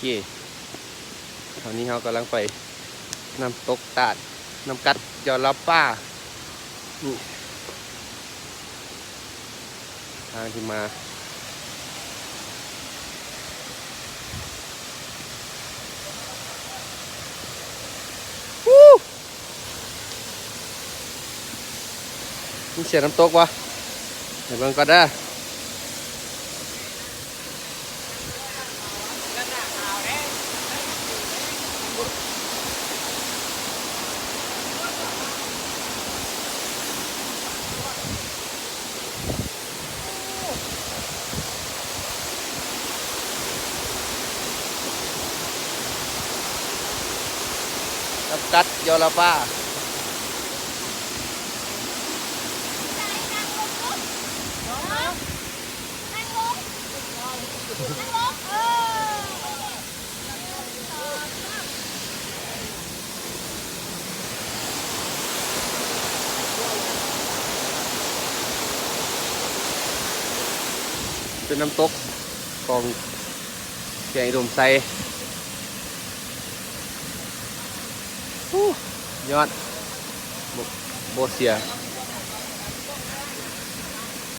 ตอนนี้เรากำลังไปน้ำตกตาดน้ำกัดยอดลับป้านี่ทางที่มามีเสียงน้ำตกวะเดี๋ยวเบิ่งก่อนนะน้ำกัดยอดลับป้าเป็นน้ำตกของแกงอุดมไซยอดโบเสีย